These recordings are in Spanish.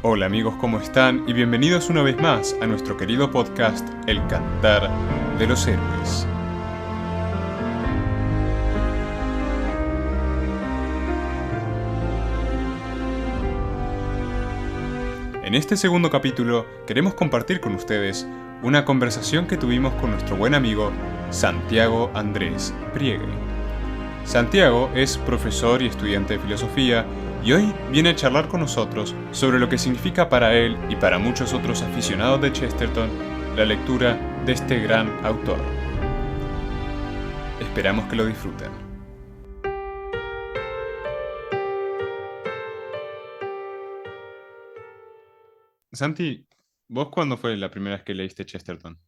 Hola amigos, ¿cómo están? Y bienvenidos una vez más a nuestro querido podcast El Cantar de los Héroes. En este segundo capítulo queremos compartir con ustedes una conversación que tuvimos con nuestro buen amigo Santiago Andrés Priegue. Santiago es profesor y estudiante de filosofía y hoy viene a charlar con nosotros sobre lo que significa para él y para muchos otros aficionados de Chesterton la lectura de este gran autor. Esperamos que lo disfruten. Santi, ¿vos cuándo fue la primera vez que leíste Chesterton?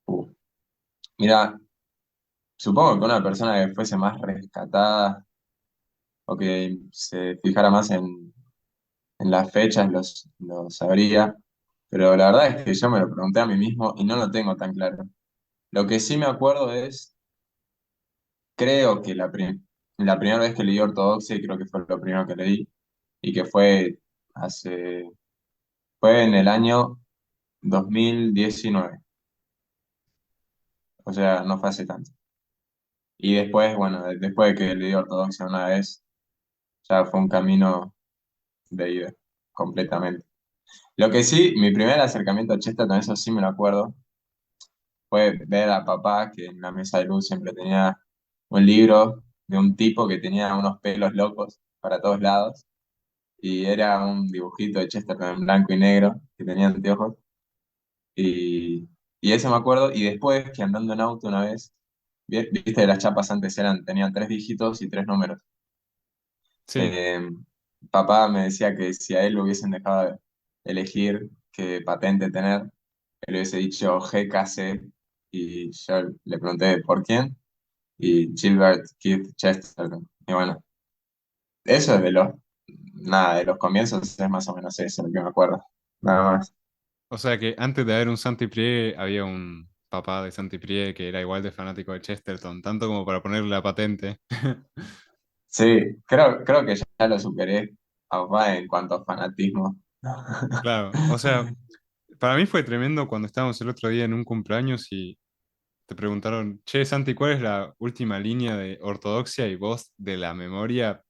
Uh, Mira, supongo que una persona que fuese más rescatada o que se fijara más en las fechas lo sabría, pero la verdad es que yo me lo pregunté a mí mismo y no lo tengo tan claro. Lo que sí me acuerdo es, creo que la primera vez que leí Ortodoxia, y creo que fue lo primero que leí, y que hace, fue en el año 2019, o sea, no fue hace tanto. Y después, bueno, después de que leí Ortodoxia una vez, ya fue un camino de ida, completamente. Lo que sí, mi primer acercamiento a Chesterton, eso sí me lo acuerdo, fue ver a papá que en la mesa de luz siempre tenía un libro de un tipo que tenía unos pelos locos para todos lados y era un dibujito de Chesterton en blanco y negro que tenía anteojos y eso me acuerdo y después que andando en auto una vez, viste que las chapas antes tenían tres dígitos y tres números. Sí, Eh, Papá me decía que si a él lo hubiesen dejado elegir qué patente tener, él hubiese dicho GKC y yo le pregunté por quién y Gilbert Keith Chesterton. Y bueno, eso es de los comienzos es más o menos eso, lo que me acuerdo. Nada más. o sea que antes de haber un Santi Priegue había un papá de Santi Priegue que era igual de fanático de Chesterton, tanto como para ponerle la patente. Sí, creo que ya lo superé a papá en cuanto a fanatismo. Claro, o sea, para mí fue tremendo cuando estábamos el otro día en un cumpleaños y te preguntaron, che, Santi, ¿cuál es la última línea de ortodoxia? Y vos de la memoria,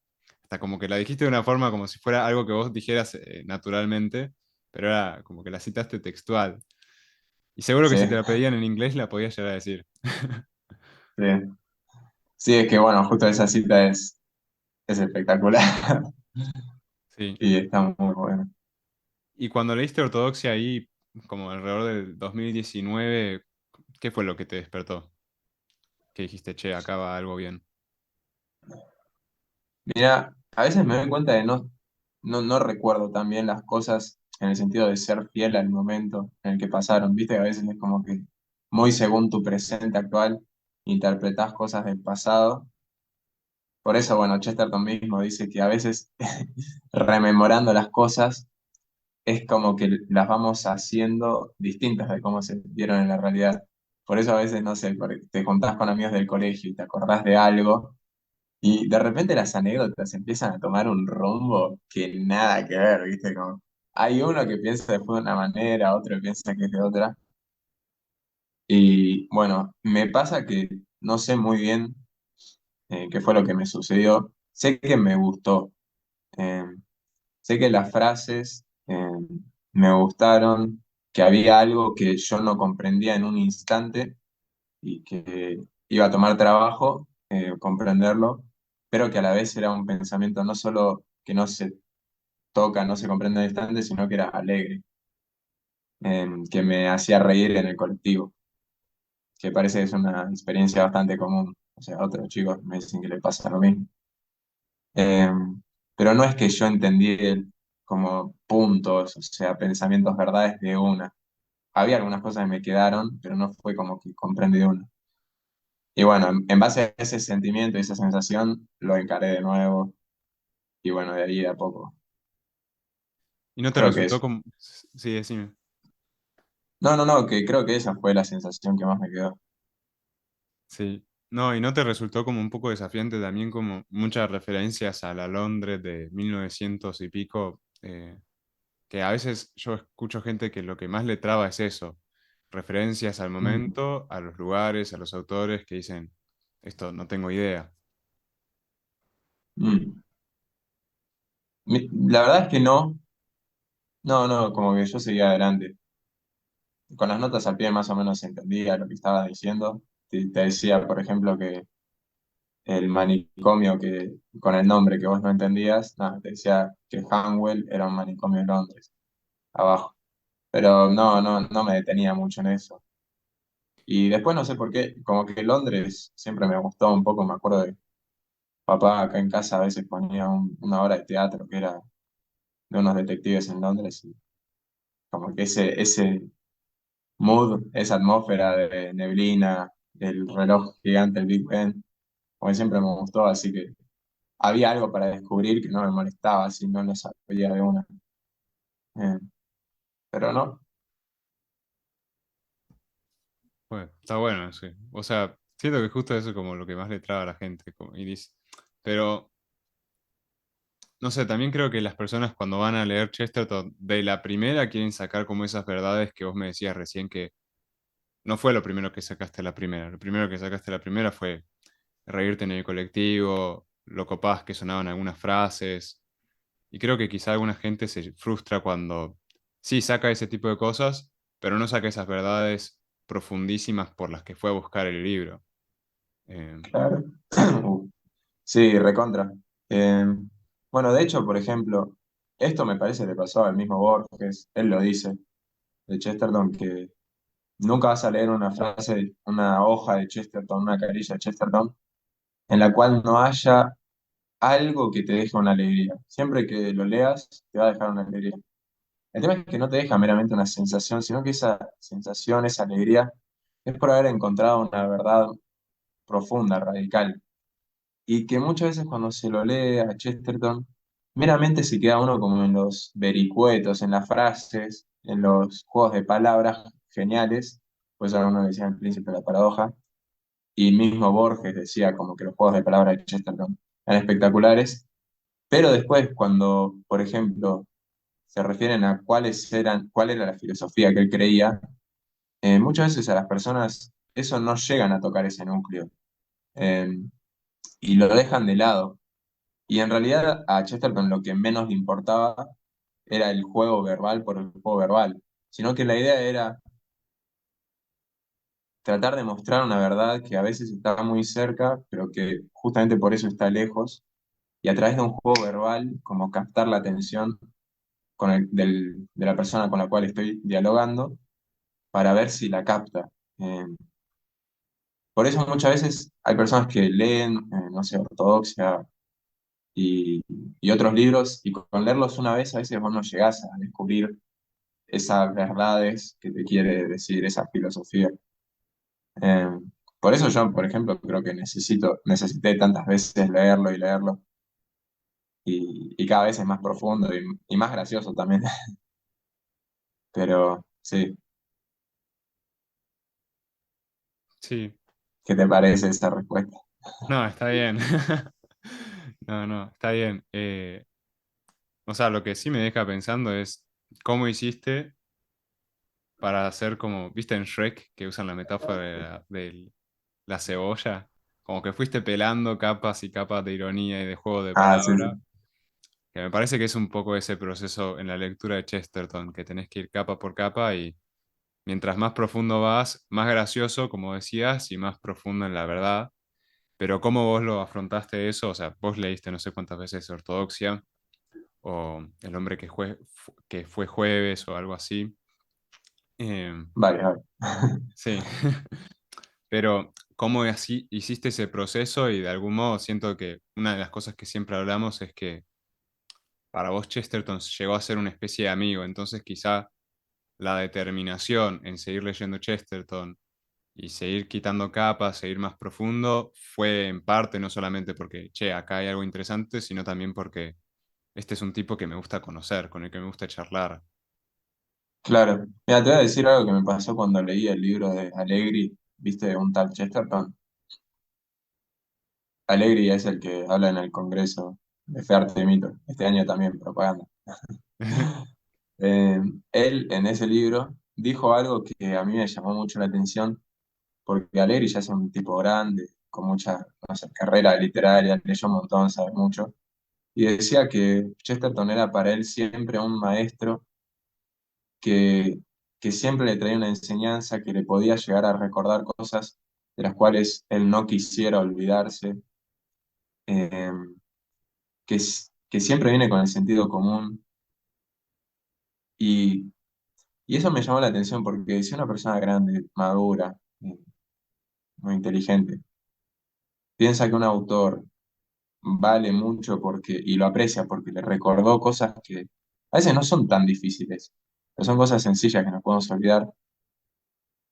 hasta como que la dijiste de una forma como si fuera algo que vos dijeras naturalmente, pero era como que la citaste textual. Y seguro que Sí, si te la pedían en inglés la podías llegar a decir. sí. Sí, es que bueno, justo esa cita es espectacular Sí. y está muy buena. Y cuando leíste ortodoxia ahí, como alrededor del 2019, ¿qué fue lo que te despertó? Que dijiste, che, acá va algo bien. Mira, a veces me doy cuenta de no recuerdo tan bien las cosas en el sentido de ser fiel al momento en el que pasaron. Viste que a veces es como que muy según tu presente actual, interpretás cosas del pasado. Por eso, bueno, Chesterton mismo dice que a veces rememorando las cosas es como que las vamos haciendo distintas de cómo se vieron en la realidad. Por eso a veces, no sé, porque te juntás con amigos del colegio y te acordás de algo. Y de repente las anécdotas empiezan a tomar un rumbo que nada que ver, ¿viste? Como, hay uno que piensa después de una manera, otro que piensa que es de otra. Y bueno, me pasa que no sé muy bien qué fue lo que me sucedió. Sé que me gustó. eh, Sé que las frases me gustaron, que había algo que yo no comprendía en un instante y que iba a tomar trabajo comprenderlo, pero que a la vez era un pensamiento no solo que no se toca, no se comprende al instante, sino que era alegre, que me hacía reír en el colectivo, que parece que es una experiencia bastante común. O sea, otros chicos me dicen que le pasa lo mismo. Eh, pero no es que yo entendí como puntos, o sea, pensamientos, verdades de una. Había algunas cosas que me quedaron, pero no fue como que comprendí de una. Y bueno, en base a ese sentimiento y esa sensación, lo encaré de nuevo. Y bueno, de ahí de a poco. ¿Y no te Creo que resultó eso. como... Sí, decime. No, que creo que esa fue la sensación que más me quedó. Sí. No, ¿y no te resultó como un poco desafiante también como muchas referencias a la Londres de 1900 y pico? Eh, que a veces yo escucho gente que lo que más le traba es eso, referencias al Mm, momento, a los lugares, a los autores que dicen, esto no tengo idea. mm. La verdad es que no, no, no, como que yo seguía adelante. Con las notas al pie más o menos entendía lo que estaba diciendo. Te decía, por ejemplo, que el manicomio que, con el nombre que vos no entendías, nada, te decía que Hanwell era un manicomio en Londres, abajo. Pero no, no, no me detenía mucho en eso. Y después no sé por qué, como que Londres siempre me gustó un poco, me acuerdo de papá acá en casa a veces ponía una obra de teatro que era de unos detectives en Londres y como que ese mood, esa atmósfera de neblina, el reloj gigante, el Big Ben, como que siempre me gustó, así que había algo para descubrir que no me molestaba si no lo sabía de una. Eh, pero no, Bueno, está bueno, sí. O sea, siento que justo eso es como lo que más le traba a la gente, como, y dice, pero no sé, también creo que las personas cuando van a leer Chesterton de la primera quieren sacar como esas verdades que vos me decías recién que no fue lo primero que sacaste la primera. Lo primero que sacaste la primera fue reírte en el colectivo, lo copás que sonaban algunas frases. Y creo que quizá alguna gente se frustra cuando sí saca ese tipo de cosas, pero no saca esas verdades profundísimas por las que fue a buscar el libro. Eh, claro. Sí, recontra. Eh, bueno, de hecho, por ejemplo, esto me parece le pasó al mismo Borges, él lo dice, de Chesterton, que nunca vas a leer una frase, una hoja de Chesterton, una carilla de Chesterton, en la cual no haya algo que te deje una alegría. Siempre que lo leas, te va a dejar una alegría. El tema es que no te deja meramente una sensación, sino que esa sensación, esa alegría, es por haber encontrado una verdad profunda, radical. Y que muchas veces cuando se lo lee a Chesterton, meramente se queda uno como en los vericuetos, en las frases, en los juegos de palabras geniales, pues ahora uno decía el príncipe de la paradoja, y mismo Borges decía como que los juegos de palabras de Chesterton eran espectaculares, pero después cuando, por ejemplo, se refieren a cuál era la filosofía que él creía, muchas veces a las personas eso no llegan a tocar ese núcleo, eh, y lo dejan de lado. Y en realidad a Chesterton lo que menos le importaba era el juego verbal por el juego verbal, sino que la idea era tratar de mostrar una verdad que a veces está muy cerca, pero que justamente por eso está lejos, y a través de un juego verbal, como captar la atención de la persona con la cual estoy dialogando para ver si la capta. Eh, por eso muchas veces hay personas que leen, no sé, Ortodoxia y, y otros libros, y con leerlos una vez a veces vos no llegás a descubrir esas verdades que te quiere decir esa filosofía. Eh, por eso yo, por ejemplo, creo que necesité tantas veces leerlo y leerlo, y cada vez es más profundo y más gracioso también. Pero sí, sí, ¿qué te parece esa respuesta? no, está bien. No, no, está bien. O sea, lo que sí me deja pensando es cómo hiciste para hacer como, ¿viste en Shrek que usan la metáfora de la cebolla? Como que fuiste pelando capas y capas de ironía y de juego de Ah, sí, palabras. sí. Que me parece que es un poco ese proceso en la lectura de Chesterton, que tenés que ir capa por capa y mientras más profundo vas, más gracioso, como decías, y más profundo en la verdad. Pero cómo vos lo afrontaste eso, o sea, vos leíste no sé cuántas veces Ortodoxia o El hombre que fue jueves o algo así. Eh, Vale, vale. sí, pero cómo así hiciste ese proceso y de algún modo siento que una de las cosas que siempre hablamos es que para vos Chesterton llegó a ser una especie de amigo, entonces quizá la determinación en seguir leyendo Chesterton y seguir quitando capas, seguir más profundo, fue en parte no solamente porque, che, acá hay algo interesante, sino también porque este es un tipo que me gusta conocer, con el que me gusta charlar. Claro. Mira, te voy a decir algo que me pasó cuando leí el libro de Allegri, ¿viste? Un tal Chesterton. Allegri es el que habla en el Congreso de Fe, Arte y Mito. Este año también, propaganda. Eh, Él en ese libro dijo algo que a mí me llamó mucho la atención, porque Alegri ya es un tipo grande, con mucha, no sé, carrera literaria, leyó un montón, sabe mucho, y decía que Chesterton era para él siempre un maestro que, que siempre le traía una enseñanza, que le podía llegar a recordar cosas de las cuales él no quisiera olvidarse, eh, que siempre viene con el sentido común. Y, y eso me llamó la atención porque si una persona grande, madura, muy inteligente, piensa que un autor vale mucho porque, y lo aprecia porque le recordó cosas que a veces no son tan difíciles, pero son cosas sencillas que nos podemos olvidar.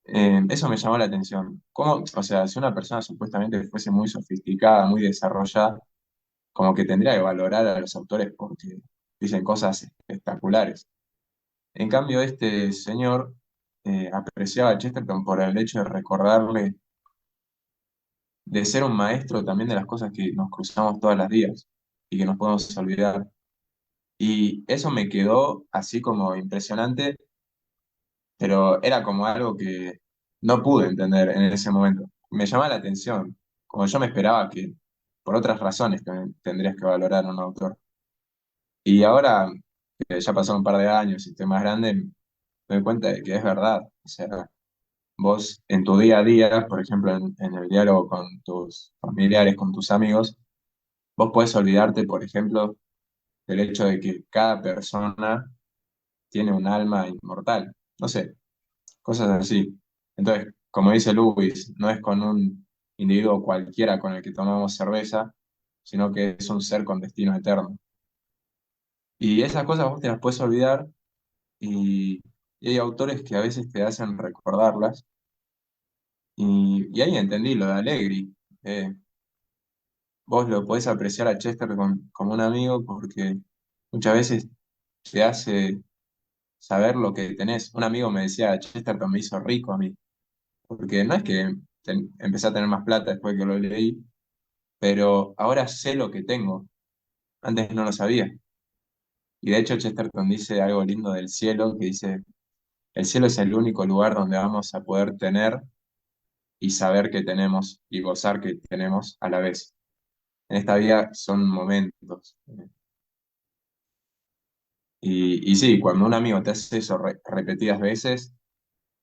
Eso me llamó la atención. ¿Cómo, o sea, si una persona supuestamente fuese muy sofisticada, muy desarrollada, como que tendría que valorar a los autores porque dicen cosas espectaculares? En cambio, este señor apreciaba a Chesterton por el hecho de recordarle, de ser un maestro también de las cosas que nos cruzamos todas las días y que nos podemos olvidar. Y eso me quedó así como impresionante, pero era como algo que no pude entender en ese momento. Me llamaba la atención, como yo me esperaba que por otras razones tendrías que valorar a un autor. Y ahora, que ya pasó un par de años y estoy más grande, me doy cuenta de que es verdad. O sea, vos en tu día a día, por ejemplo, en el diálogo con tus familiares, con tus amigos, vos podés olvidarte, por ejemplo, del hecho de que cada persona tiene un alma inmortal. No sé, cosas así. Entonces, como dice Lewis, no es con un individuo cualquiera con el que tomamos cerveza, sino que es un ser con destino eterno. Y esas cosas vos te las puedes olvidar y hay autores que a veces te hacen recordarlas. Y ahí entendí lo de Allegri. Eh, Vos lo podés apreciar a Chester como un amigo porque muchas veces te hace saber lo que tenés. Un amigo me decía, Chesterton me hizo rico a mí, porque no es que empecé a tener más plata después que lo leí, pero ahora sé lo que tengo, antes no lo sabía. Y de hecho Chesterton dice algo lindo del cielo, que dice, el cielo es el único lugar donde vamos a poder tener y saber que tenemos y gozar que tenemos a la vez. En esta vida son momentos. Y sí, cuando un amigo te hace eso repetidas veces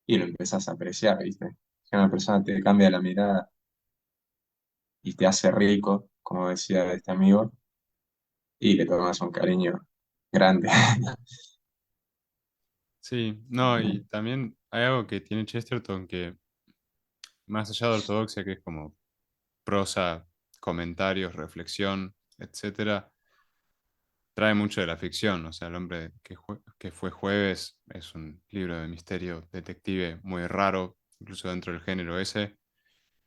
y lo empezás a apreciar, ¿viste? Que una persona te cambia la mirada y te hace rico, como decía este amigo, y le tomas un cariño grande. Sí, no, y también hay algo que tiene Chesterton que, más allá de ortodoxia, que es como prosa, comentarios, reflexión, etcétera, trae mucho de la ficción. O sea, El hombre que fue jueves es un libro de misterio detective muy raro, incluso dentro del género ese.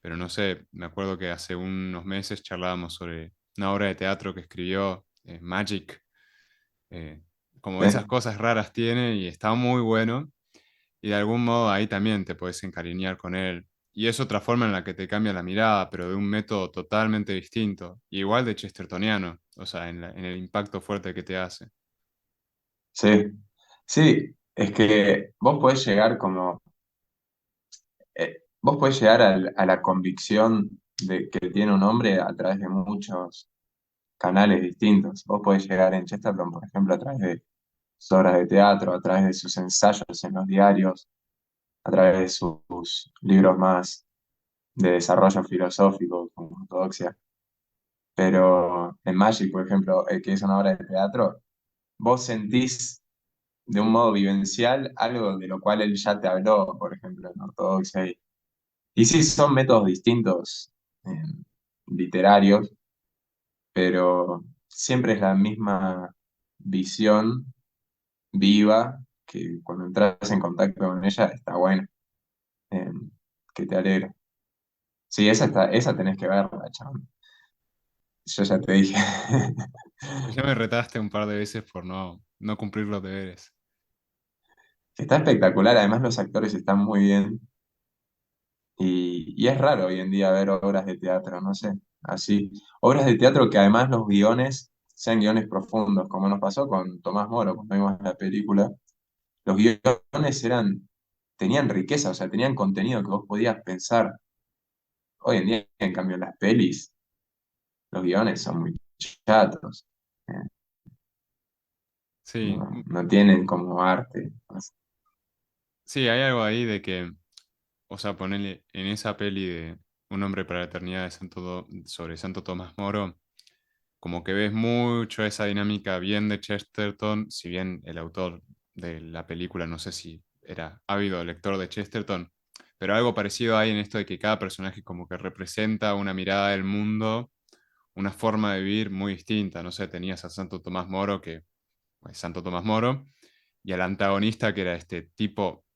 Pero no sé, me acuerdo que hace unos meses charlábamos sobre una obra de teatro que escribió, Magic. eh, Como esas Sí, cosas raras tiene y está muy bueno. Y de algún modo ahí también te puedes encariñar con él. Y es otra forma en la que te cambia la mirada, pero de un método totalmente distinto. Y igual de chestertoniano, o sea, en el impacto fuerte que te hace. sí, sí, es que vos podés llegar como, vos podés llegar a la convicción de que tiene un hombre a través de muchos canales distintos. Vos podés llegar en Chesterton, por ejemplo, a través de sus obras de teatro, a través de sus ensayos en los diarios, a través de sus libros más de desarrollo filosófico, como ortodoxia. Pero en Magic, por ejemplo, que es una obra de teatro, vos sentís de un modo vivencial algo de lo cual él ya te habló, por ejemplo, en ortodoxia. Y sí, son métodos distintos, eh, literarios, pero siempre es la misma visión viva que cuando entras en contacto con ella está buena, eh, que te alegra. Sí, esa tenés que verla, chabón. Yo ya te dije. Ya me retaste un par de veces por no cumplir los deberes. Está espectacular, además los actores están muy bien y es raro hoy en día ver obras de teatro, no sé, así. Obras de teatro que además los guiones sean guiones profundos, como nos pasó con Tomás Moro cuando vimos la película. Los guiones tenían riqueza, o sea, tenían contenido que vos podías pensar. Hoy en día, en cambio, las pelis, los guiones son muy chatos, eh, Sí, no tienen como arte. sí, hay algo ahí de que, o sea, ponerle en esa peli de Un hombre para la eternidad de sobre Santo Tomás Moro, como que ves mucho esa dinámica bien de Chesterton, si bien el autor de la película no sé si era ávido lector de Chesterton, pero algo parecido hay en esto de que cada personaje como que representa una mirada del mundo, una forma de vivir muy distinta. No sé, tenías a Santo Tomás Moro, que es Santo Tomás Moro, y al antagonista, que era este tipo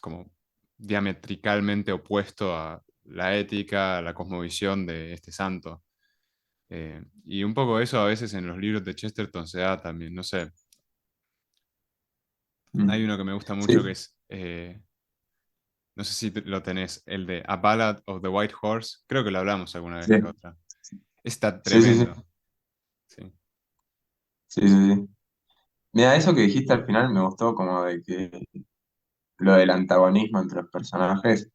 como diametricalmente opuesto a la ética, a la cosmovisión de este santo. Y un poco eso a veces en los libros de Chesterton se da también, no sé. Hay Mm. uno que me gusta mucho que Sí, es, no sé si lo tenés, el de A Ballad of the White Horse. Creo que lo hablamos alguna vez sí, que otra. Está sí, sí, sí, tremendo. Sí. sí, sí, sí. Mira, eso que dijiste al final me gustó como de que lo del antagonismo entre los personajes.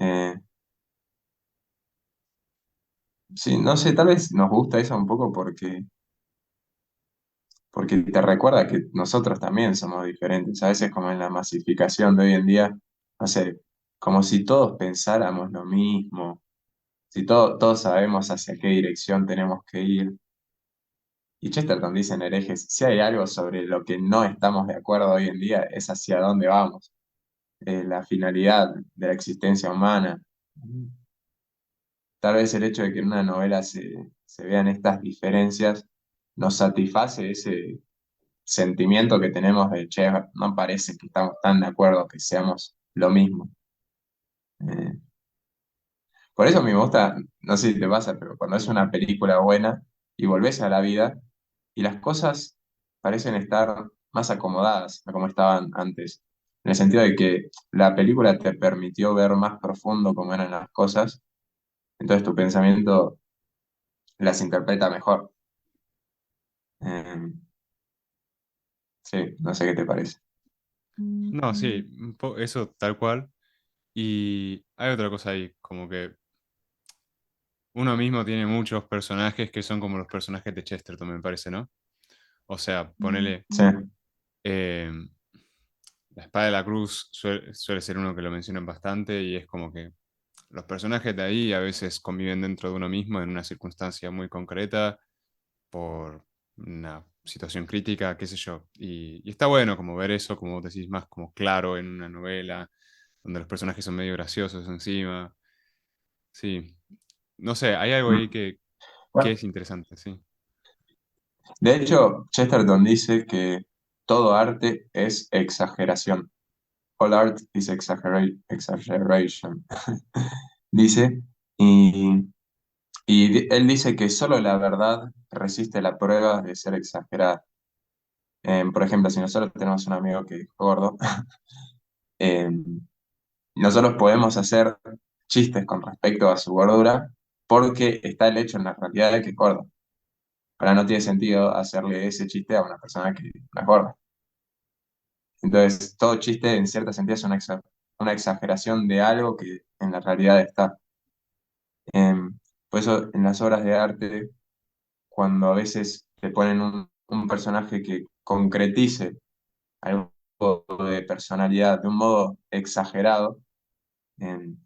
eh, sí, no sé, tal vez nos gusta eso un poco porque te recuerda que nosotros también somos diferentes. A veces como en la masificación de hoy en día, no sé, como si todos pensáramos lo mismo, si todos sabemos hacia qué dirección tenemos que ir. Y Chesterton dice en Herejes, si hay algo sobre lo que no estamos de acuerdo hoy en día, es hacia dónde vamos, la finalidad de la existencia humana. Tal vez el hecho de que en una novela se vean estas diferencias nos satisface ese sentimiento que tenemos de, che, no parece que estamos tan de acuerdo que seamos lo mismo. Eh, por eso a mí me gusta, no sé si te pasa, pero cuando es una película buena y volvés a la vida y las cosas parecen estar más acomodadas a como estaban antes, en el sentido de que la película te permitió ver más profundo cómo eran las cosas, entonces tu pensamiento las interpreta mejor. Eh, sí, no sé qué te parece. No, sí, eso tal cual. Y hay otra cosa ahí, como que uno mismo tiene muchos personajes que son como los personajes de Chesterton, me parece, ¿no? O sea, ponele, Sí. eh, la espada de la cruz suele ser uno que lo mencionan bastante y es como que los personajes de ahí a veces conviven dentro de uno mismo en una circunstancia muy concreta por una situación crítica, qué sé yo. Y está bueno como ver eso, como vos decís, más como claro en una novela, donde los personajes son medio graciosos encima. Sí, no sé, hay algo ahí Mm. que Bueno, es interesante, sí. de hecho, Chesterton dice que todo arte es exageración. All art is exaggeration. Dice, y, él dice que solo la verdad resiste la prueba de ser exagerada. Por ejemplo, si nosotros tenemos un amigo que es gordo, eh, nosotros podemos hacer chistes con respecto a su gordura porque está el hecho en la realidad de que es gordo. Ahora no tiene sentido hacerle ese chiste a una persona que no es gorda. Entonces, todo chiste en cierta sentido es una exageración de algo que en la realidad está. Por eso, en las obras de arte, cuando a veces te ponen un personaje que concretice algo de personalidad de un modo exagerado, em,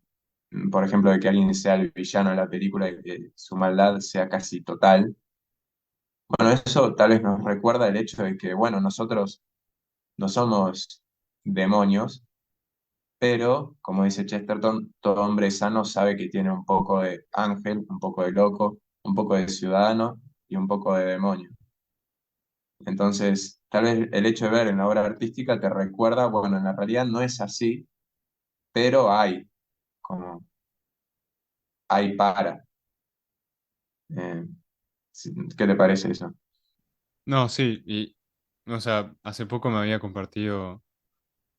por ejemplo, de que alguien sea el villano de la película y que su maldad sea casi total, bueno, eso tal vez nos recuerda el hecho de que, bueno, nosotros no somos demonios, pero, como dice Chesterton, todo hombre sano sabe que tiene un poco de ángel, un poco de loco, un poco de ciudadano y un poco de demonio. Entonces, tal vez el hecho de ver en la obra artística te recuerda, bueno, en la realidad no es así, pero hay, como, hay para. Eh, ¿Qué te parece eso? No, sí, y, o sea, hace poco me había compartido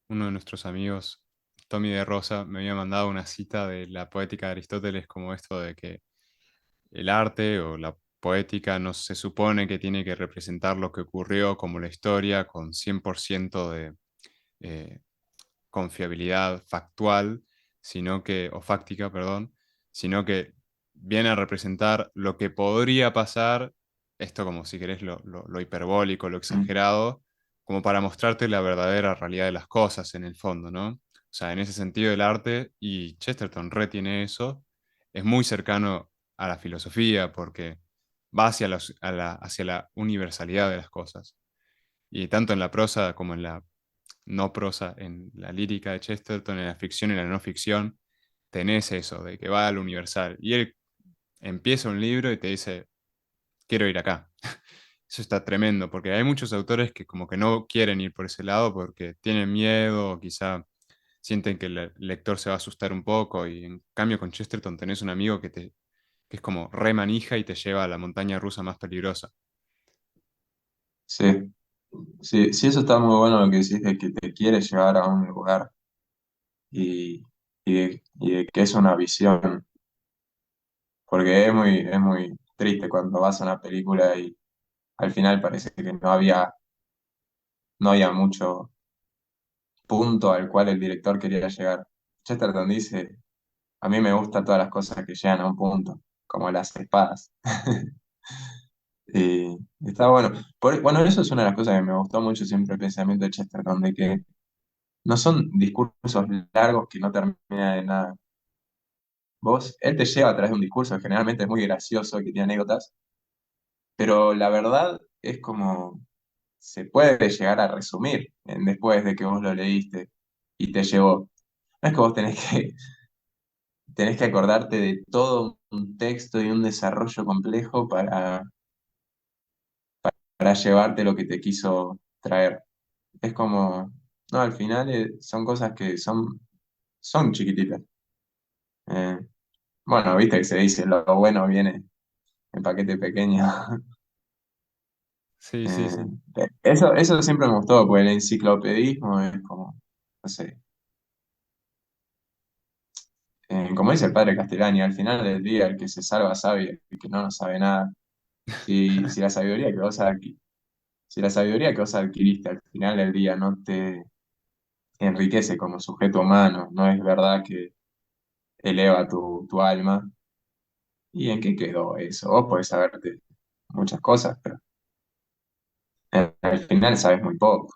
uno de nuestros amigos, Tommy de Rosa, me había mandado una cita de la poética de Aristóteles como esto de que el arte o la poética no se supone que tiene que representar lo que ocurrió como la historia con 100% de eh, confiabilidad factual, o fáctica, perdón, sino que viene a representar lo que podría pasar, esto como si querés lo hiperbólico, lo Mm, exagerado, como para mostrarte la verdadera realidad de las cosas en el fondo, ¿no? O sea, en ese sentido el arte, y Chesterton retiene eso, es muy cercano a la filosofía porque va hacia la universalidad de las cosas. Y tanto en la prosa como en la no prosa, en la lírica de Chesterton, en la ficción y la no ficción, tenés eso, de que va al universal. Y él empieza un libro y te dice, quiero ir acá. Eso está tremendo, porque hay muchos autores que como que no quieren ir por ese lado porque tienen miedo o quizá sienten que el lector se va a asustar un poco y en cambio con Chesterton tenés un amigo que es como re manija y te lleva a la montaña rusa más peligrosa. sí, sí, sí, eso está muy bueno lo que decís de que te quiere llevar a un lugar y, y de que es una visión, porque es muy triste cuando vas a una película y al final parece que no había mucho punto al cual el director quería llegar. Chesterton dice, a mí me gustan todas las cosas que llegan a un punto, como las espadas. Y está bueno. Bueno, eso es una de las cosas que me gustó mucho siempre el pensamiento de Chesterton, de que no son discursos largos que no terminan de nada. Él te lleva a través de un discurso que generalmente es muy gracioso, que tiene anécdotas, pero la verdad es como se puede llegar a resumir después de que vos lo leíste y te llevó. No es que vos tenés que acordarte de todo un texto y un desarrollo complejo para llevarte lo que te quiso traer. Es como, no, al final son cosas que son chiquititas. Eh, bueno, viste que se dice, lo bueno viene en paquete pequeño. Sí, sí, Eh, sí. eso siempre me gustó, porque el enciclopedismo es como, no sé, como dice el padre Castellani, al final del día el que se salva sabe y el que no sabe nada. Si la sabiduría que si la sabiduría que vos adquiriste al final del día no te enriquece como sujeto humano, no es verdad que eleva tu alma, ¿y en qué quedó eso? Vos podés saberte muchas cosas, pero al final sabes muy poco.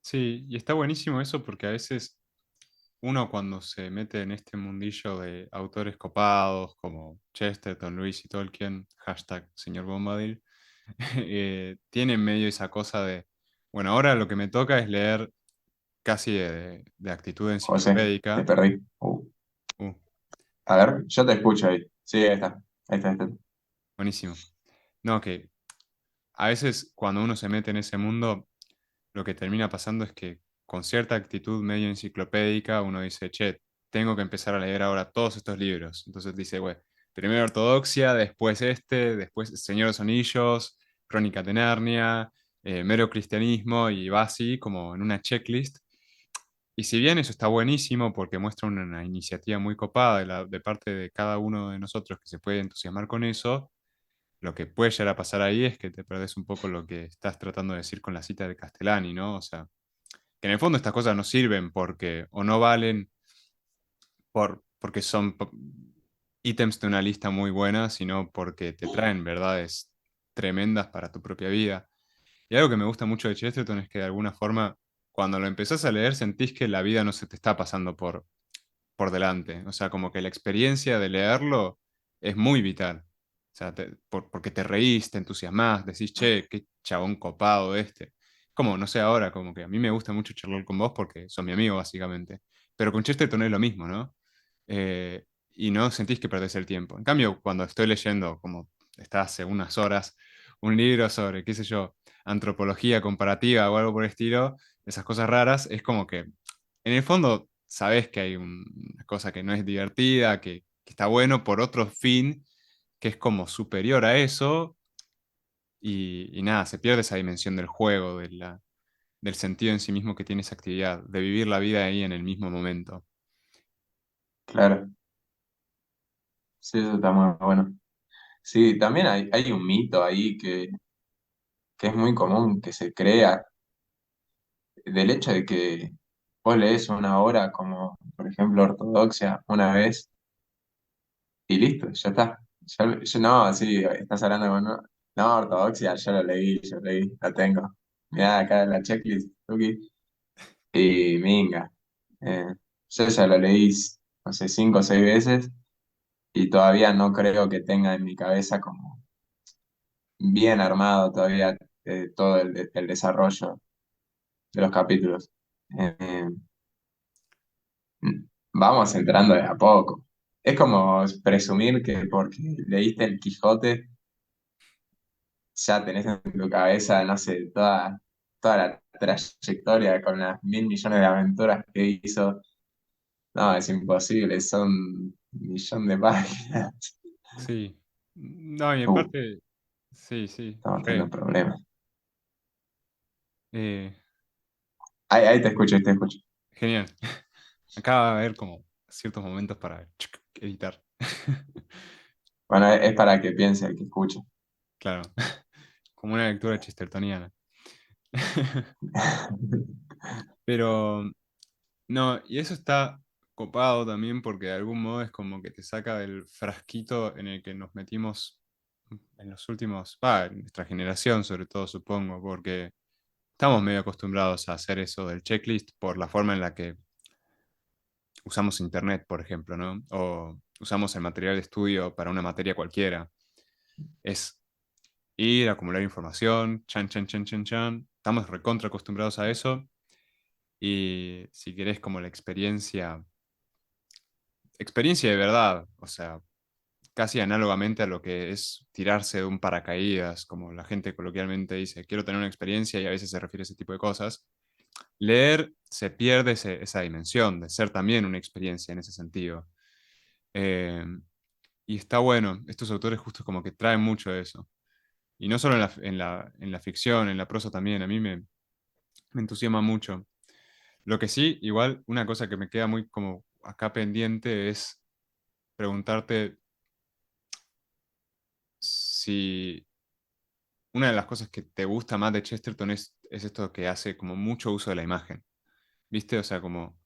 Sí, y está buenísimo eso porque a veces uno cuando se mete en este mundillo de autores copados como Chesterton, Lewis y Tolkien, hashtag señor Bombadil, tiene en medio esa cosa de, bueno, ahora lo que me toca es leer casi de actitud José, te enciclopédica. perdí. Uh, A ver, yo te escucho ahí. Sí, ahí está. Ahí está, ahí está. buenísimo. No, que a veces cuando uno se mete en ese mundo, lo que termina pasando es que con cierta actitud medio enciclopédica uno dice, che, tengo que empezar a leer ahora todos estos libros. Entonces dice, bueno, primero Ortodoxia, después después Señor de los Anillos, Crónica de Narnia, mero cristianismo y va así como en una checklist. Y si bien eso está buenísimo porque muestra una iniciativa muy copada de parte de cada uno de nosotros que se puede entusiasmar con eso, lo que puede llegar a pasar ahí es que te perdés un poco lo que estás tratando de decir con la cita de Castellani, ¿no? O sea, que en el fondo estas cosas no sirven porque o no valen porque son ítems de una lista muy buena, sino porque te traen verdades tremendas para tu propia vida. Y algo que me gusta mucho de Chesterton es que de alguna forma, cuando lo empezás a leer, sentís que la vida no se te está pasando por delante. O sea, como que la experiencia de leerlo es muy vital. O sea, porque te reís, te entusiasmás, decís, che, qué chabón copado este. Como, no sé, ahora, como que a mí me gusta mucho charlar con vos porque sos mi amigo, básicamente. Pero con Chesterton es lo mismo, ¿no? Eh, y no sentís que perdés el tiempo. En cambio, cuando estoy leyendo, como está hace unas horas, un libro sobre, qué sé yo, antropología comparativa o algo por el estilo, esas cosas raras, es como que en el fondo sabes que hay una cosa que no es divertida, que está bueno por otro fin, que es como superior a eso, y nada, se pierde esa dimensión del juego, del sentido en sí mismo que tiene esa actividad, de vivir la vida ahí en el mismo momento. Claro. Sí, eso está muy bueno. Sí, también hay un mito ahí que es muy común que se crea del hecho de que vos lees una obra como, por ejemplo, Ortodoxia una vez y listo, ya está. No, sí, estás hablando con... No, no, Ortodoxia, ya lo leí, yo leí, la tengo. Mirá, acá la checklist, Tuki, y minga. Eh, yo ya lo leí, no sé, 5 o 6 veces y todavía no creo que tenga en mi cabeza como bien armado todavía todo el desarrollo de los capítulos. Eh, Vamos entrando de a poco. Es como presumir que porque leíste El Quijote ya tenés en tu cabeza, no sé, toda la trayectoria con las 1.000 millones de aventuras que hizo. No, es imposible, son 1 millón de páginas. Sí. No, y en Uh, parte, sí, sí, Estamos teniendo re. problemas. Eh, Ahí te escucho, ahí te escucho. Genial. Acaba de haber como ciertos momentos para editar. Bueno, es para que piense el que escucha. Claro, como una lectura chestertoniana. Pero no, y eso está copado también porque de algún modo es como que te saca del frasquito en el que nos metimos en los últimos, en nuestra generación sobre todo supongo, porque estamos medio acostumbrados a hacer eso del checklist por la forma en la que usamos internet, por ejemplo, ¿no? O usamos el material de estudio para una materia cualquiera. Es ir, acumular información, chan, chan, chan, chan, chan. Estamos recontra acostumbrados a eso. Y si querés como la experiencia de verdad, o sea, casi análogamente a lo que es tirarse de un paracaídas, como la gente coloquialmente dice, quiero tener una experiencia y a veces se refiere a ese tipo de cosas. Leer se pierde esa dimensión de ser también una experiencia en ese sentido. Eh, y está bueno, estos autores justo como que traen mucho de eso. Y no solo en la ficción, en la prosa también, a mí me entusiasma mucho. Lo que sí, igual, una cosa que me queda muy como acá pendiente es preguntarte si una de las cosas que te gusta más de Chesterton es esto que hace como mucho uso de la imagen, ¿viste? O sea, como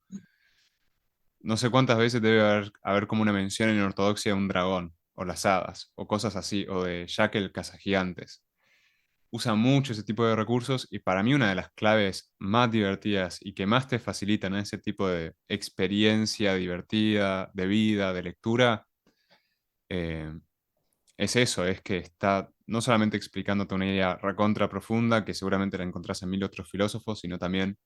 no sé cuántas veces debe haber como una mención en Ortodoxia de un dragón, o las hadas, o cosas así, o de Jack el cazagigantes. Usa mucho ese tipo de recursos y para mí una de las claves más divertidas y que más te facilitan ese tipo de experiencia divertida, de vida, de lectura, eh, es eso, es que está no solamente explicándote una idea recontra profunda, que seguramente la encontrás en mil otros filósofos, sino también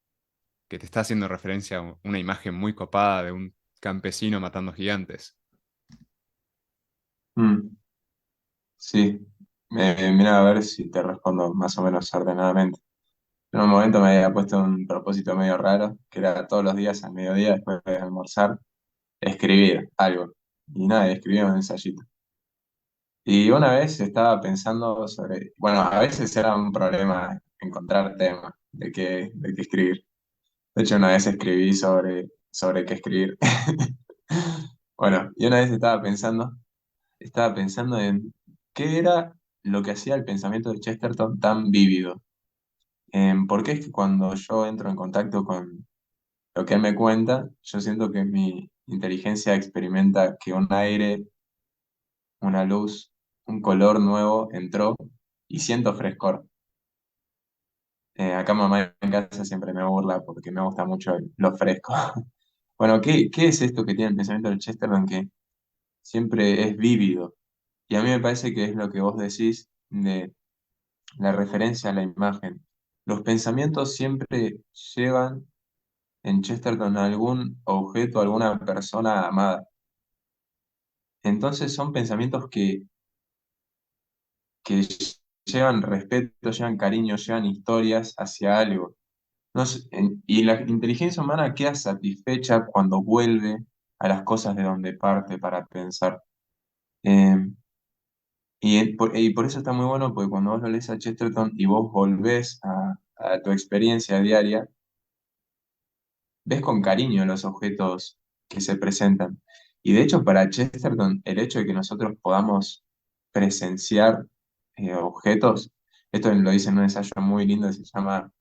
que te está haciendo referencia a una imagen muy copada de un campesino matando gigantes. Mm, sí, mira a ver si te respondo más o menos ordenadamente. En un momento me había puesto un propósito medio raro, que era todos los días al mediodía, después de almorzar, escribir algo. Y nada, escribí un ensayito. Y una vez estaba pensando sobre, bueno, a veces era un problema encontrar tema de qué escribir. De hecho, una vez escribí sobre qué escribir. Bueno, y una vez estaba pensando en qué era lo que hacía el pensamiento de Chesterton tan vívido. ¿Por qué es que cuando yo entro en contacto con lo que él me cuenta, yo siento que mi inteligencia experimenta que un aire, una luz, un color nuevo entró y siento frescor? Acá mamá en casa siempre me burla porque me gusta mucho lo fresco. Bueno, ¿qué es esto que tiene el pensamiento del Chesterton que siempre es vívido? Y a mí me parece que es lo que vos decís de la referencia a la imagen. Los pensamientos siempre llevan en Chesterton a algún objeto, alguna persona amada. Entonces son pensamientos que llevan respeto, llevan cariño, llevan historias hacia algo. No sé, y la inteligencia humana queda satisfecha cuando vuelve a las cosas de donde parte para pensar. Eh, y por eso está muy bueno, porque cuando vos lo lees a Chesterton y vos volvés a tu experiencia diaria, ves con cariño los objetos que se presentan. Y de hecho, para Chesterton, el hecho de que nosotros podamos presenciar objetos. Esto lo dice en un ensayo muy lindo que se llama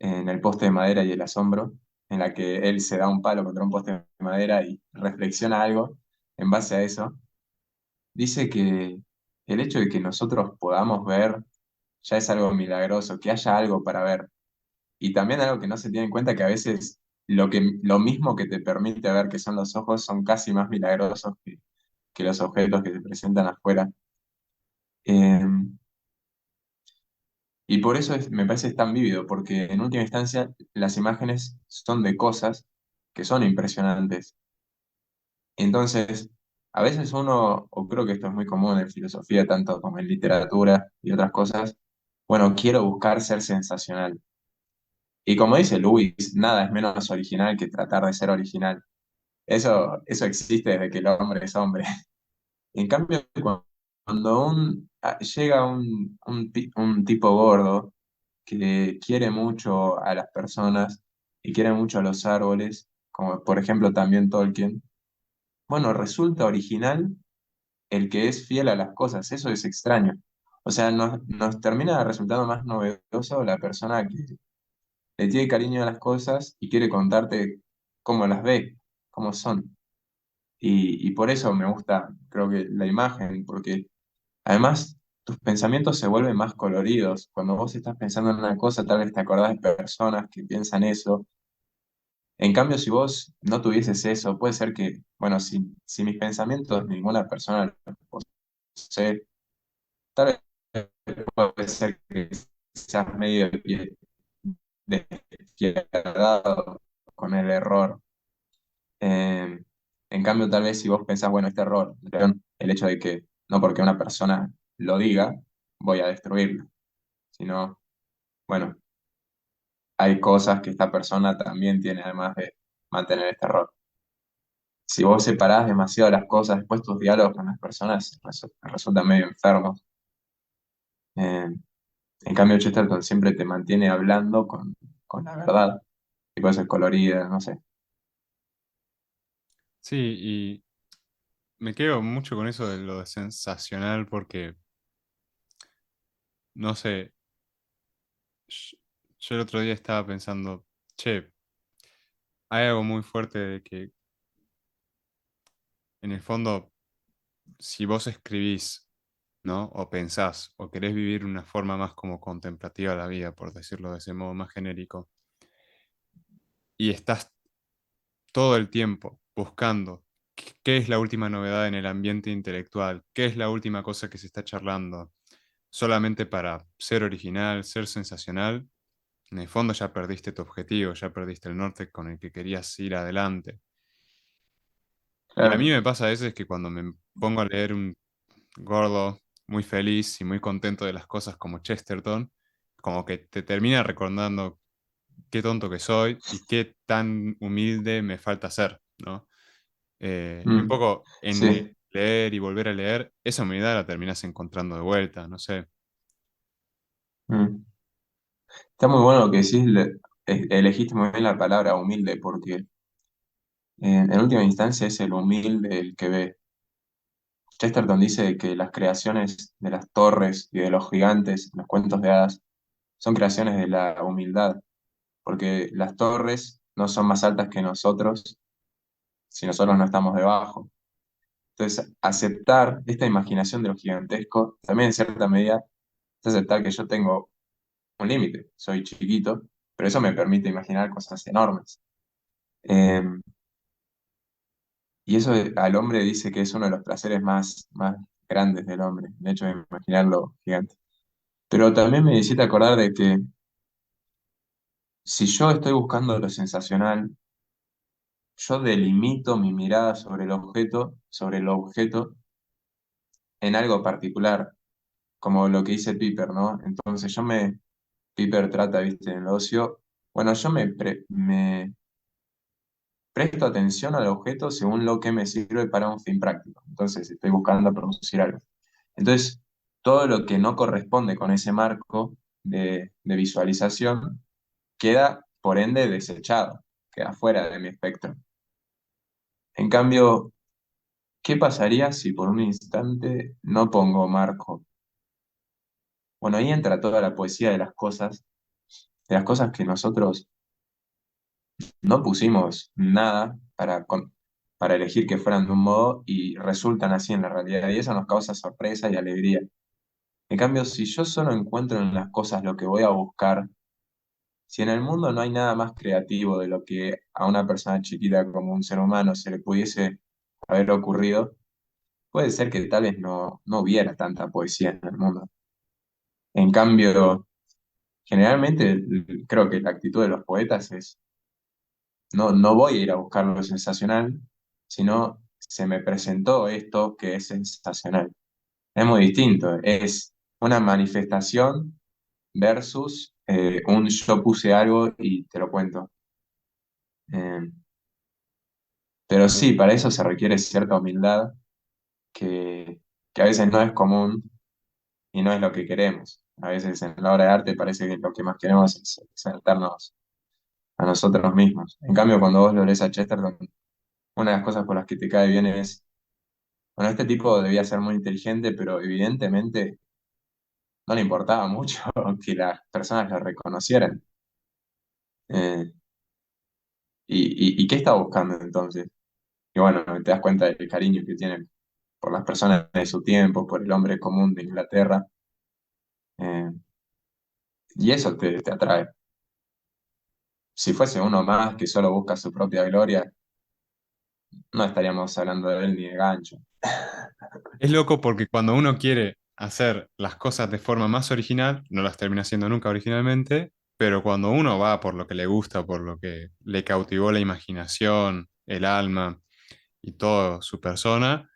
En el poste de madera y el asombro, en la que él se da un palo contra un poste de madera y reflexiona algo en base a eso. Dice que el hecho de que nosotros podamos ver ya es algo milagroso, que haya algo para ver. Y también algo que no se tiene en cuenta, que a veces lo mismo que te permite ver que son los ojos son casi más milagrosos que los objetos que se presentan afuera. Eh, y por eso me parece tan vívido, porque en última instancia las imágenes son de cosas que son impresionantes. Entonces, a veces uno, o creo que esto es muy común en filosofía, tanto como en literatura y otras cosas, bueno, quiero buscar ser sensacional. Y como dice Lewis, nada es menos original que tratar de ser original. Eso existe desde que el hombre es hombre. En cambio, cuando llega un tipo gordo que quiere mucho a las personas y quiere mucho a los árboles, como por ejemplo también Tolkien, bueno, resulta original el que es fiel a las cosas, eso es extraño. O sea, nos termina resultando más novedoso la persona que le tiene cariño a las cosas y quiere contarte cómo las ve, cómo son. Y por eso me gusta, creo que la imagen, porque además tus pensamientos se vuelven más coloridos. Cuando vos estás pensando en una cosa, tal vez te acordás de personas que piensan eso. En cambio, si vos no tuvieses eso, puede ser que, bueno, si mis pensamientos ninguna persona los posee, tal vez puede ser que seas medio despiadado con el error. Eh, en cambio, tal vez si vos pensás, bueno, este error, el hecho de que no porque una persona lo diga, voy a destruirlo, sino, bueno, hay cosas que esta persona también tiene además de mantener este error. Si vos separás demasiado las cosas, después tus diálogos con las personas resultan medio enfermos. Eh, en cambio, Chesterton siempre te mantiene hablando con la verdad, y puede ser colorida, no sé. Sí, y me quedo mucho con eso de lo de sensacional porque, no sé, yo, yo el otro día estaba pensando, che, hay algo muy fuerte de que en el fondo, si vos escribís, ¿no? O pensás, o querés vivir una forma más como contemplativa de la vida, por decirlo de ese modo más genérico, y estás todo el tiempo buscando qué es la última novedad en el ambiente intelectual, qué es la última cosa que se está charlando, solamente para ser original, ser sensacional, en el fondo ya perdiste tu objetivo, ya perdiste el norte con el que querías ir adelante. Y a mí Claro, me pasa a veces que cuando me pongo a leer un gordo muy feliz y muy contento de las cosas como Chesterton, como que te termina recordando qué tonto que soy y qué tan humilde me falta ser, ¿no? Y un mm, poco en sí. leer y volver a leer, esa humildad la terminas encontrando de vuelta, no sé. Mm. Está muy bueno lo que decís, elegiste muy bien la palabra humilde, porque en última instancia es el humilde el que ve. Chesterton dice que las creaciones de las torres y de los gigantes, los cuentos de hadas, son creaciones de la humildad, porque las torres no son más altas que nosotros si nosotros no estamos debajo. Entonces, aceptar esta imaginación de lo gigantesco, también en cierta medida, es aceptar que yo tengo un límite, soy chiquito, pero eso me permite imaginar cosas enormes. Eh, y eso al hombre dice que es uno de los placeres más grandes del hombre, el hecho de imaginarlo gigante. Pero también me hiciste acordar de que si yo estoy buscando lo sensacional, yo delimito mi mirada sobre el objeto en algo particular, como lo que dice Piper, ¿no? Entonces Piper trata, viste, en el ocio, bueno, yo me presto atención al objeto según lo que me sirve para un fin práctico. Entonces, estoy buscando producir algo. Entonces, todo lo que no corresponde con ese marco de visualización queda, por ende, desechado, queda fuera de mi espectro. En cambio, ¿Qué pasaría si por un instante no pongo Marco? Bueno, ahí entra toda la poesía de las cosas que nosotros no pusimos nada para elegir que fueran de un modo y resultan así en la realidad. Y eso nos causa sorpresa y alegría. En cambio, si yo solo encuentro en las cosas lo que voy a buscar, si en el mundo no hay nada más creativo de lo que a una persona chiquita como un ser humano se le pudiese haber ocurrido, puede ser que tal vez no hubiera tanta poesía en el mundo. En cambio, generalmente creo que la actitud de los poetas es, no voy a ir a buscar lo sensacional, sino se me presentó esto que es sensacional. Es muy distinto, es una manifestación versus un yo puse algo y te lo cuento. Eh, pero sí, para eso se requiere cierta humildad que a veces no es común y no es lo que queremos. A veces en la obra de arte parece que lo que más queremos es exaltarnos a nosotros mismos. En cambio, cuando vos lo lees a Chesterton, una de las cosas por las que te cae bien es, bueno, este tipo debía ser muy inteligente, pero evidentemente no le importaba mucho que las personas lo reconocieran. Eh, y qué está buscando entonces? Y bueno, te das cuenta del cariño que tiene por las personas de su tiempo, por el hombre común de Inglaterra, eh, y eso te atrae. Si fuese uno más que solo busca su propia gloria, no estaríamos hablando de él ni de gancho. Es loco porque cuando uno quiere hacer las cosas de forma más original, no las termina haciendo nunca originalmente, pero cuando uno va por lo que le gusta, por lo que le cautivó la imaginación, el alma y toda su persona,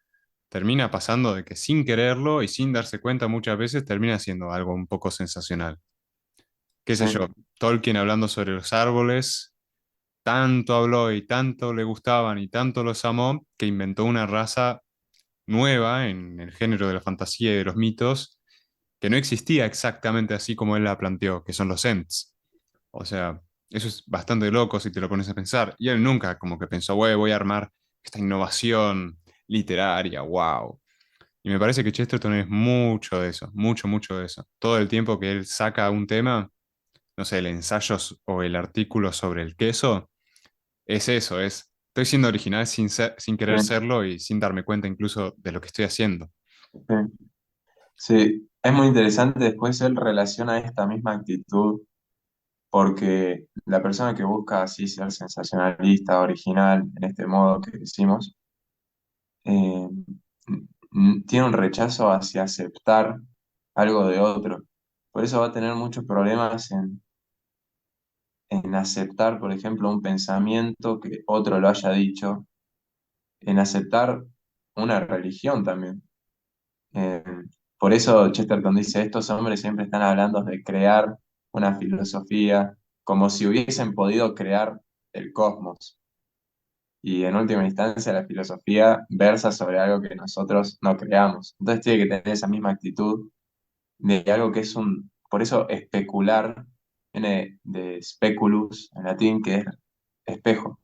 termina pasando de que sin quererlo y sin darse cuenta muchas veces termina siendo algo un poco sensacional. Qué Sí, sé yo, Tolkien hablando sobre los árboles, tanto habló y tanto le gustaban y tanto los amó que inventó una raza nueva en el género de la fantasía y de los mitos, que no existía exactamente así como él la planteó, que son los Ents. O sea, eso es bastante loco si te lo pones a pensar. Y él nunca como que pensó, "Güey, voy a armar esta innovación literaria, wow." Y me parece que Chesterton es mucho de eso, mucho, mucho de eso. Todo el tiempo que él saca un tema, no sé, el ensayo o el artículo sobre el queso, es eso, es, estoy siendo original sin querer sí, serlo y sin darme cuenta incluso de lo que estoy haciendo. sí. Sí, es muy interesante. Después él relaciona esta misma actitud porque la persona que busca así ser sensacionalista, original, en este modo que decimos, eh, tiene un rechazo hacia aceptar algo de otro. Por eso va a tener muchos problemas en aceptar, por ejemplo, un pensamiento que otro lo haya dicho, en aceptar una religión también. Eh, por eso Chesterton dice, estos hombres siempre están hablando de crear una filosofía, como si hubiesen podido crear el cosmos. Y en última instancia la filosofía versa sobre algo que nosotros no creamos. Entonces tiene que tener esa misma actitud de algo que es por eso especular, viene de speculus en latín, que es espejo.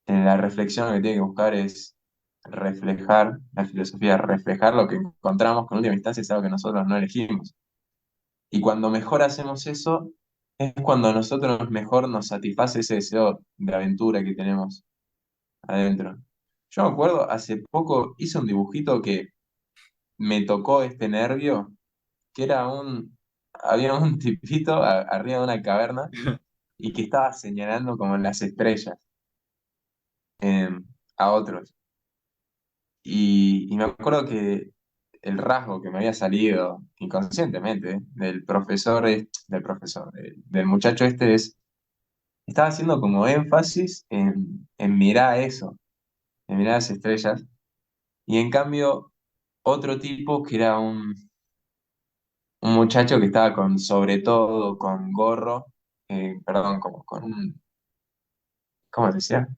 En la reflexión lo que tiene que buscar es reflejar, la filosofía, reflejar lo que encontramos, que en última instancia es algo que nosotros no elegimos. Y cuando mejor hacemos eso, es cuando a nosotros mejor nos satisface ese deseo de aventura que tenemos adentro. Yo me acuerdo, hace poco hice un dibujito que me tocó este nervio, que había un tipito arriba de una caverna y que estaba señalando como en las estrellas eh, a otros. Y me acuerdo que el rasgo que me había salido inconscientemente del muchacho este estaba haciendo como énfasis en mirar eso, en mirar las estrellas. Y en cambio, otro tipo que era un muchacho que estaba con sobre todo, con gorro, perdón, como con ¿cómo se decía?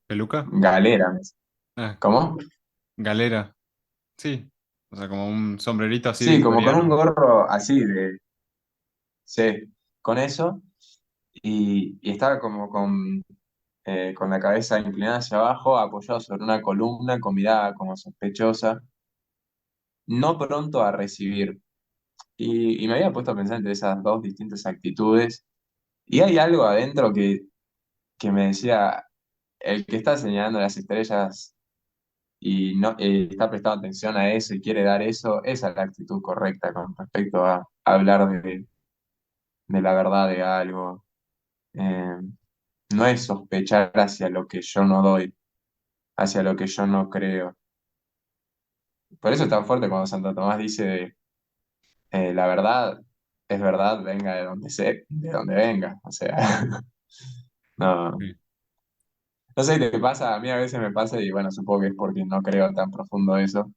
¿Peluca? Galera. Ah, ¿Cómo? galera. Sí. O sea, como un sombrerito así Sí, como con un victoriano. gorro así sí, con eso. Y estaba como con con la cabeza inclinada hacia abajo, apoyado sobre una columna con mirada como sospechosa, no pronto a recibir. Y me había puesto a pensar entre esas dos distintas actitudes, y hay algo adentro que me decía, el que está señalando las estrellas y no está prestando atención a eso y quiere dar eso, esa es la actitud correcta con respecto a hablar de la verdad de algo. Eh, no es sospechar hacia lo que yo no doy, hacia lo que yo no creo. Por eso es tan fuerte cuando Santo Tomás dice, la verdad, venga de donde de donde venga. O sea, no, Sí. no sé si te pasa, a mí a veces me pasa, y bueno, supongo que es porque no creo tan profundo eso,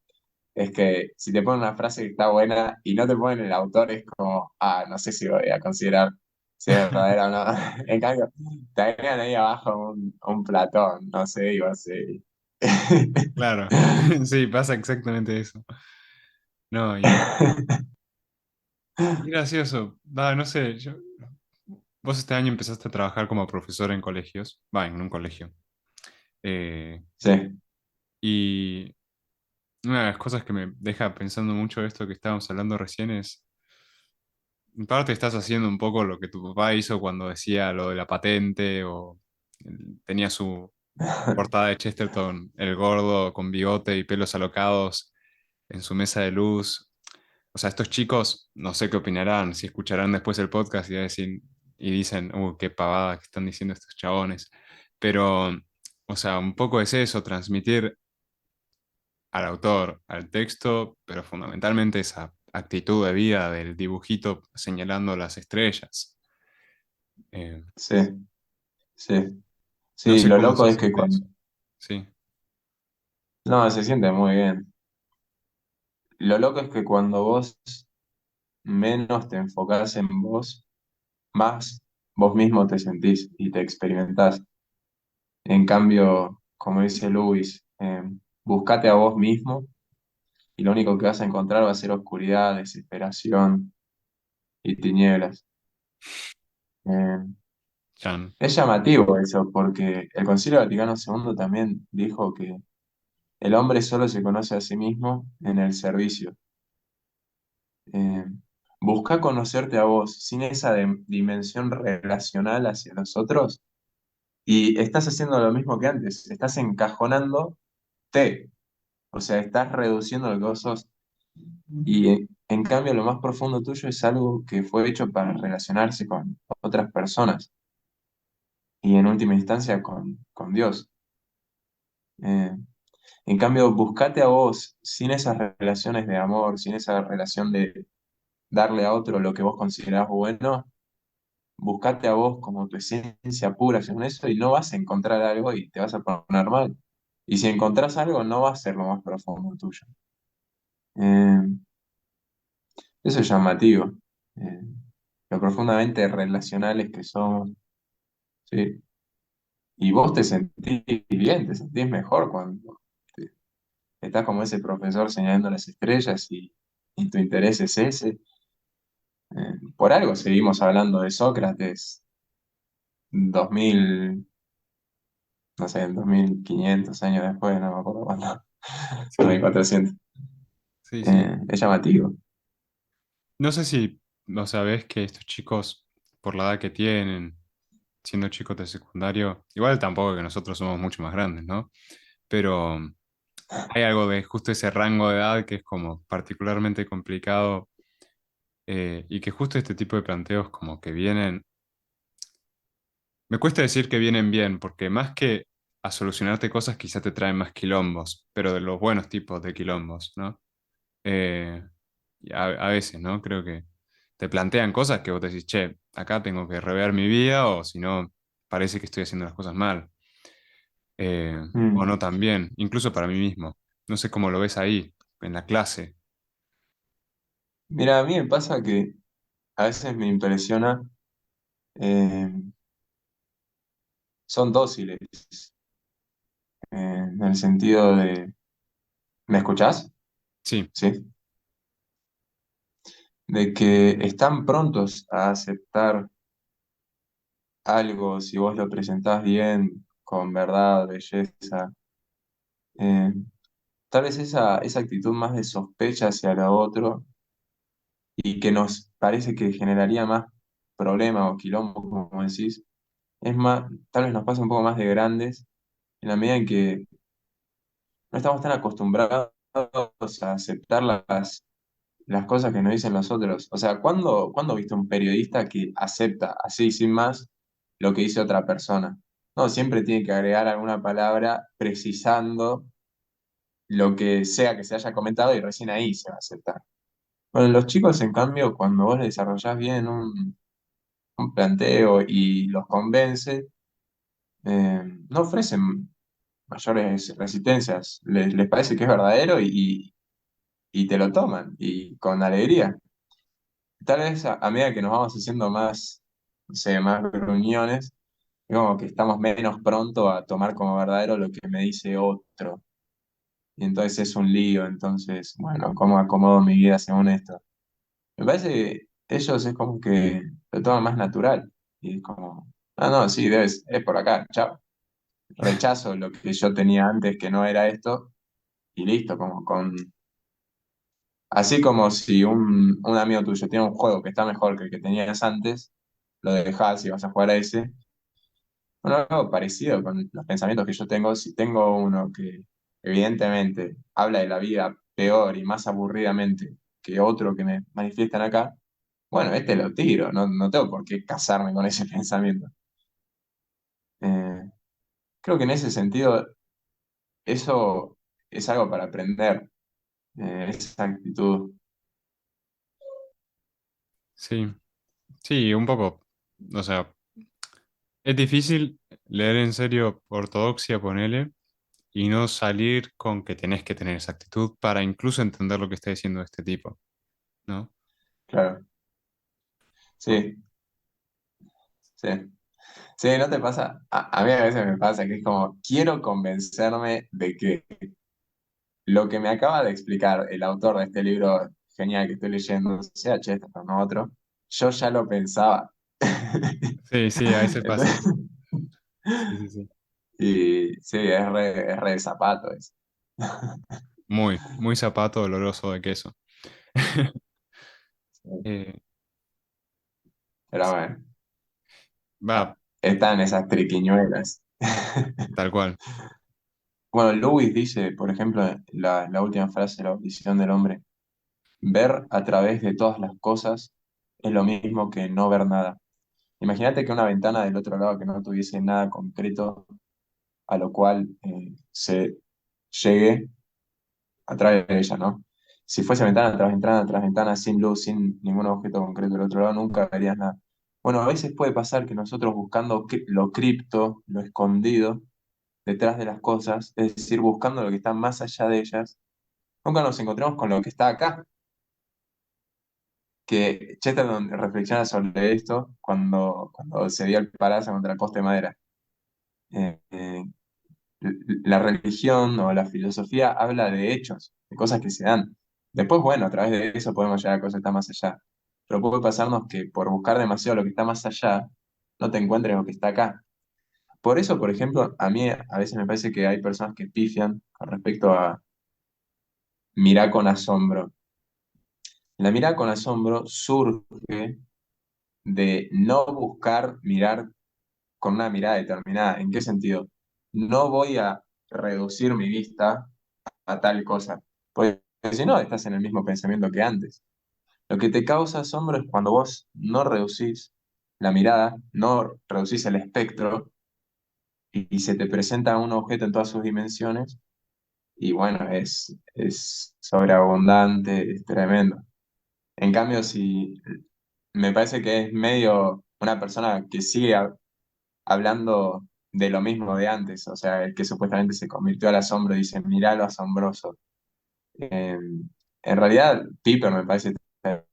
es que si te ponen una frase que está buena y no te ponen el autor, es como, no sé si voy a considerar si es verdadera o no. En cambio, te agregan ahí abajo un Platón, no sé, y vos sí. Claro, sí, pasa exactamente eso. No, y gracioso. Va, no sé, vos este año empezaste a trabajar como profesor en colegios, va, en un colegio. Eh, Sí, y una de las cosas que me deja pensando mucho esto que estábamos hablando recién es, en parte estás haciendo un poco lo que tu papá hizo cuando decía lo de la patente o tenía su portada de Chesterton, el gordo con bigote y pelos alocados en su mesa de luz. O sea, estos chicos, no sé qué opinarán, si escucharán después el podcast y dicen, qué pavada que están diciendo estos chabones. Pero, o sea, un poco es eso, transmitir al autor, al texto, pero fundamentalmente esa actitud de vida del dibujito señalando las estrellas. Eh, sí, sí. no Sí, sé lo cómo loco se es que siente cuando... eso. Sí, No, se siente muy bien. Lo loco es que cuando vos menos te enfocás en vos, más vos mismo te sentís y te experimentás. En cambio, como dice Lewis, buscate a vos mismo y lo único que vas a encontrar va a ser oscuridad, desesperación y tinieblas. Eh, Chan. es llamativo eso, porque el Concilio Vaticano II también dijo que el hombre solo se conoce a sí mismo en el servicio. Eh, busca conocerte a vos sin esa dimensión relacional hacia los otros y estás haciendo lo mismo que antes, estás encajonándote, o sea, estás reduciendo lo que vos sos. Y en cambio, lo más profundo tuyo es algo que fue hecho para relacionarse con otras personas y en última instancia con Dios. Eh, en cambio, buscate a vos sin esas relaciones de amor, sin esa relación de darle a otro lo que vos considerás bueno, buscate a vos como tu esencia pura según eso y no vas a encontrar algo y te vas a poner mal. Y si encontrás algo, no va a ser lo más profundo tuyo. Eh, eso es llamativo. Eh, lo profundamente relacionales que somos. ¿Sí? Y vos te sentís bien, te sentís mejor cuando te- estás como ese profesor señalando las estrellas y tu interés es ese. Por algo seguimos hablando de Sócrates 2000, no sé, 2500 años después, no me acuerdo cuándo, Sí, 1400. sí, sí. Es llamativo. No sé si, o sea, ves que estos chicos, por la edad que tienen, siendo chicos de secundario, igual tampoco que nosotros somos mucho más grandes, ¿no? Pero hay algo de justo ese rango de edad que es como particularmente complicado y que justo este tipo de planteos como que vienen, me cuesta decir que vienen bien, porque más que a solucionarte cosas quizá te traen más quilombos, pero de los buenos tipos de quilombos, ¿no? Eh, y a veces, ¿no? Creo que te plantean cosas que vos decís, che, acá tengo que rever mi vida o si no, parece que estoy haciendo las cosas mal. O Mm. no tan bien, incluso para mí mismo. No sé cómo lo ves ahí, en la clase. Mira, a mí me pasa que a veces me impresiona, eh, son dóciles, en el sentido de, ¿me escuchás? Sí, Sí. De que están prontos a aceptar algo si vos lo presentás bien, con verdad, belleza. Eh, Tal vez esa actitud más de sospecha hacia lo otro y que nos parece que generaría más problema o quilombo, como decís, es más, tal vez nos pasa un poco más de grandes en la medida en que no estamos tan acostumbrados a aceptar las cosas que nos dicen los otros. O sea, ¿cuándo viste un periodista que acepta así, sin más, lo que dice otra persona? No, siempre tiene que agregar alguna palabra precisando lo que sea que se haya comentado y recién ahí se va a aceptar. Bueno, los chicos, en cambio, cuando vos les desarrollás bien un planteo y los convences, no ofrecen mayores resistencias. Les parece que es verdadero y te lo toman y con alegría. Tal vez a medida que nos vamos haciendo más, no sé, más gruñones, es como que estamos menos pronto a tomar como verdadero lo que me dice otro. Y entonces es un lío, entonces, bueno, ¿cómo acomodo mi vida según esto? Me parece que ellos es como que lo toman más natural. Y es como, ah, no, sí, es por acá, chao. Rechazo lo que yo tenía antes que no era esto y listo, como con... Así como si un amigo tuyo tiene un juego que está mejor que el que tenías antes, lo dejás y vas a jugar a ese. Bueno, algo parecido con los pensamientos que yo tengo. Si tengo uno que evidentemente habla de la vida peor y más aburridamente que otro que me manifiestan acá, bueno, este lo tiro, no tengo por qué casarme con ese pensamiento. Eh, Creo que en ese sentido eso es algo para aprender, esa actitud. Sí, sí, un poco. O sea, es difícil leer en serio ortodoxia, ponele, y no salir con que tenés que tener esa actitud para incluso entender lo que está diciendo este tipo, ¿no? Claro, Por- sí, sí. Sí, ¿no te pasa? A mí a veces me pasa que es como, quiero convencerme de que lo que me acaba de explicar el autor de este libro genial que estoy leyendo, sea Chesterton, no otro, yo ya lo pensaba. Sí, sí, a veces pasa. Entonces, Sí, sí, sí. y sí, es re de zapato eso. Muy, muy zapato doloroso de queso. Eh, Pero bueno, Va, están esas triquiñuelas. tal cual. Bueno, Lewis dice, por ejemplo, la última frase de la audición del hombre, ver a través de todas las cosas es lo mismo que no ver nada. Imagínate que una ventana del otro lado que no tuviese nada concreto a lo cual se llegue a través de ella, ¿no? Si fuese ventana tras ventana, sin luz, sin ningún objeto concreto del otro lado, nunca verías nada. Bueno, a veces puede pasar que nosotros buscando lo cripto, lo escondido detrás de las cosas, es decir, buscando lo que está más allá de ellas, nunca nos encontramos con lo que está acá. Que Chesterton reflexiona sobre esto cuando se dio el palazo contra el poste de madera. Eh, eh, la religión o la filosofía habla de hechos, de cosas que se dan. Después, bueno, a través de eso podemos llegar a cosas que están más allá. Pero puede pasarnos que por buscar demasiado lo que está más allá, no te encuentres lo que está acá. Por eso, por ejemplo, a mí a veces me parece que hay personas que pifian con respecto a mirar con asombro. La mirada con asombro surge de no buscar mirar con una mirada determinada. ¿En qué sentido? No voy a reducir mi vista a tal cosa. Porque si no, estás en el mismo pensamiento que antes. Lo que te causa asombro es cuando vos no reducís la mirada, no reducís el espectro y se te presenta un objeto en todas sus dimensiones y bueno, es sobreabundante, es tremendo. En cambio, si me parece que es medio una persona que sigue hablando de lo mismo de antes, o sea, el que supuestamente se convirtió al asombro y dice, mirá lo asombroso. En realidad, Piper me parece que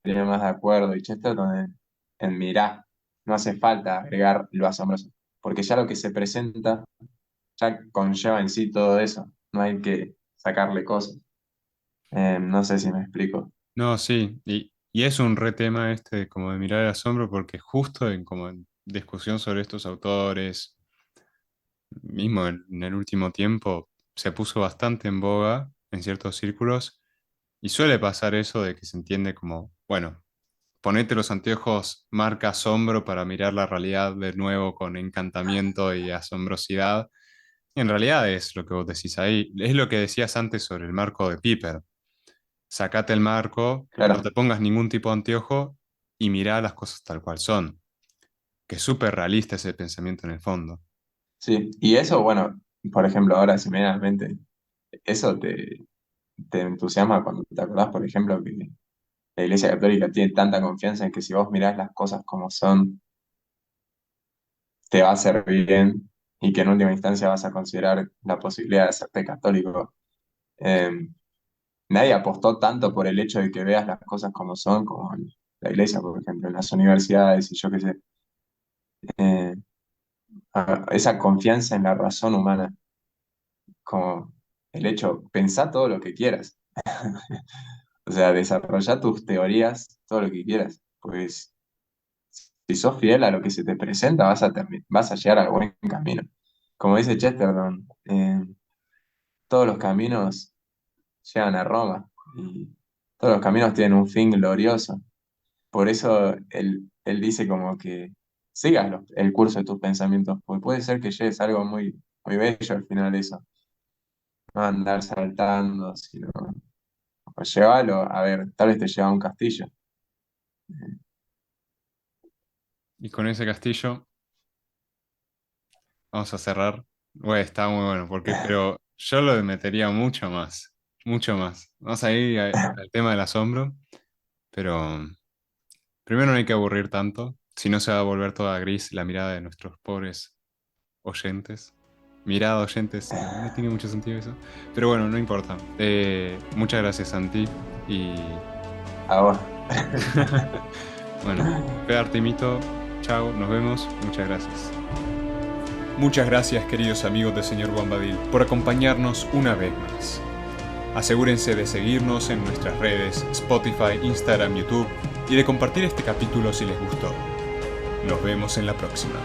estaría más de acuerdo y Chesterton en mirá, no hace falta agregar lo asombroso, porque ya lo que se presenta ya conlleva en sí todo eso, no hay que sacarle cosas. No sé si me explico. No, sí, y es un re tema este como de mirar el asombro porque justo en como en discusión sobre estos autores mismo en el último tiempo se puso bastante en boga en ciertos círculos y suele pasar eso de que se entiende como, bueno, ponete los anteojos marca asombro para mirar la realidad de nuevo con encantamiento y asombrosidad. Y en realidad es lo que vos decís ahí, es lo que decías antes sobre el marco de Piper. Sacate el marco, no Claro, te pongas ningún tipo de anteojo y mirá las cosas tal cual son, que es súper realista ese pensamiento en el fondo. sí. Y eso, bueno, por ejemplo, ahora se me viene a la mente, eso te entusiasma cuando te acordás, por ejemplo, que la Iglesia Católica tiene tanta confianza en que si vos mirás las cosas como son, te va a hacer bien y que en última instancia vas a considerar la posibilidad de hacerte católico. Eh, Nadie apostó tanto por el hecho de que veas las cosas como son, como la Iglesia, por ejemplo, en las universidades y yo qué sé. Eh, Esa confianza en la razón humana, como el hecho, pensá todo lo que quieras. O sea, desarrollá tus teorías, todo lo que quieras. Pues si sos fiel a lo que se te presenta, vas a llegar al buen camino. Como dice Chesterton, todos los caminos llegan a Roma y todos los caminos tienen un fin glorioso. Por eso él dice como que sigas el curso de tus pensamientos, porque puede ser que llegues a algo muy, muy bello al final de eso. No andar saltando, sino pues llévalo, a ver, tal vez te lleva a un castillo. Y con ese castillo vamos a cerrar. Bueno, está muy bueno, porque, pero yo lo metería mucho más, mucho más. Vamos a ir al tema del asombro, pero primero no hay que aburrir tanto, si no se va a volver toda gris la mirada de nuestros pobres oyentes. Mirada oyentes, no, no tiene mucho sentido eso. Pero bueno, no importa. Muchas gracias, Santi. Y A vos. bueno, fue Artemito. Chao, nos vemos. Muchas gracias. Muchas gracias, queridos amigos de Señor Bombadil, por acompañarnos una vez más. Asegúrense de seguirnos en nuestras redes, Spotify, Instagram, YouTube y de compartir este capítulo si les gustó. Nos vemos en la próxima.